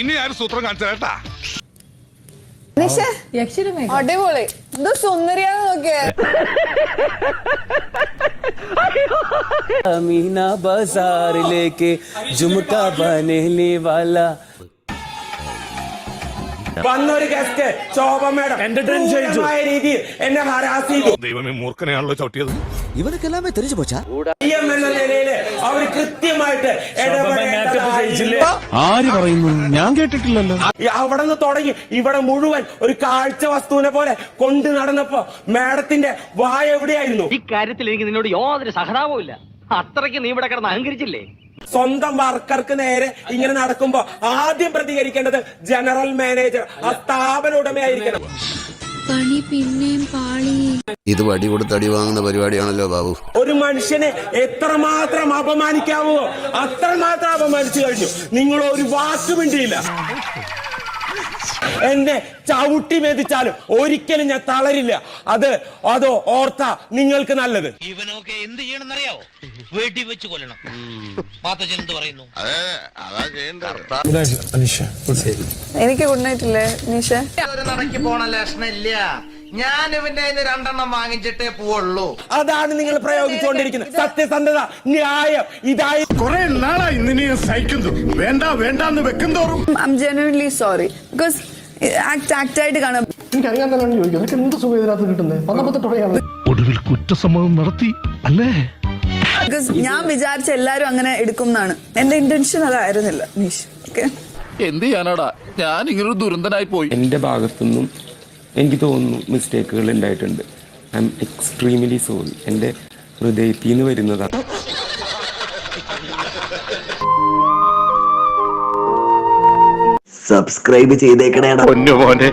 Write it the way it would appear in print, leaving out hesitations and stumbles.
ഇനി ആരും സൂത്രം കാണിച്ചേട്ടാ. അടിപൊളി, എന്തോ സുന്ദരിയാന്ന് നോക്കിയേ. അമീന ബസാറിലേക്ക് ജുമക്ക ബനേലി വാല. വന്നൊരു ഗസ്റ്റ് ശോഭ മേഡം രീതിയിൽ എന്നെ ഹരാസ് ചെയ്തു. ദൈവമേ, മൂർഖനെയാണല്ലോ ചവിട്ടിയത്. ഇവനൊക്കെല്ലാമേ തെരിച്ചു പോച്ചാ. എന്ന നിലയില് അവർ കൃത്യമായിട്ട് ആര് പറയുന്നു? ഞാൻ കേട്ടിട്ടില്ലല്ലോ. അവിടെ നിന്ന് തുടങ്ങി ഇവിടെ മുഴുവൻ ഒരു കാഴ്ച വസ്തുവിനെ പോലെ കൊണ്ടു നടന്നപ്പോ മാഡത്തിന്റെ വായ എവിടെയായിരുന്നു? ഇക്കാര്യത്തിൽ എനിക്ക് നിന്നോട് യാതൊരു സഹതാപവും ഇല്ല. അത്രയ്ക്ക് നീ ഇവിടെ കിടന്ന് അഹങ്കരിച്ചില്ലേ? സ്വന്തം വർക്കർക്ക് നേരെ ഇങ്ങനെ നടക്കുമ്പോ ആദ്യം പ്രതികരിക്കേണ്ടത് ജനറൽ മാനേജർ, ആ സ്ഥാപന ഉടമയായിരിക്കണം. പണി പിന്നെയും പാളി. ഇത് വടി കൊടുത്ത് അടി വാങ്ങുന്ന പരിപാടിയാണല്ലോ ബാബു. ഒരു മനുഷ്യനെ എത്രമാത്രം അപമാനിക്കാവോ അത്രമാത്രം അപമാനിച്ചു കഴിഞ്ഞു. നിങ്ങൾ ഒരു വാക്ക് മിണ്ടിയില്ല. എന്നെ ചവിട്ടി മെതിച്ചാലും ഒരിക്കലും ഞാൻ തളരില്ല. അതോ ഓർത്ത നിങ്ങൾക്ക് നല്ലത്. ഇവനൊക്കെ എന്ത് ചെയ്യണമെന്നറിയാവോ? വെടി വെച്ച് കൊല്ലണം. മാത്തച്ഛൻ പറയുന്നു. എനിക്ക് ഗുഡ് നൈറ്റ് ഇല്ലേ നിഷ? ഒരു നടക്ക് പോണ ലക്ഷണില്ല. ഞാൻ ഇവന്റെ രണ്ടെണ്ണം വാങ്ങിച്ചിട്ടേ പോവുള്ളൂ. അതാണ് നിങ്ങൾ പ്രയോഗിച്ചുകൊണ്ടിരിക്കുന്നത്. സത്യസന്ധത, ന്യായം, ഇതായി കുറെ നാളായി നിന്നെ സഹിക്കുന്നു. വേണ്ടെന്ന് വെക്കുന്തോറും ഐ ആം ജെന്യുയിൻലി സോറി. ബിക്കോസ് ആക്ടായിട്ട് കാണാം. എനിക്കറിയാൻ തന്നെ ചോദിക്കും, അതൊക്കെ എന്ത് സുഖം ഇതിനകത്ത് കിട്ടുന്നത്? വന്നപ്പോഴത്തെ ഒടുവിൽ കുറ്റസമ്മതം നടത്തി അല്ലേ? ബിക്കോസ് ഞാൻ വിചാരിച്ച എല്ലാരും അങ്ങനെ എടുക്കും എന്നാണ്. എന്റെ ഇന്റൻഷൻ അതായിരുന്നില്ല നിഷ്. ഓക്കെ, എന്ത് ചെയ്യാനാടാ, ഞാൻ ഇങ്ങനൊരു ദുരന്തനായി പോയി. എൻ്റെ ഭാഗത്തുനിന്നും എനിക്ക് തോന്നുന്നു മിസ്റ്റേക്കുകൾ ഉണ്ടായിട്ടുണ്ട്. I am extremely sorry. എൻ്റെ ഹൃദയത്തിൽ നിന്ന് വരുന്നതാണ്. സബ്സ്ക്രൈബ് ചെയ്തേക്കണേടാ. പൊന്നു മോനെ.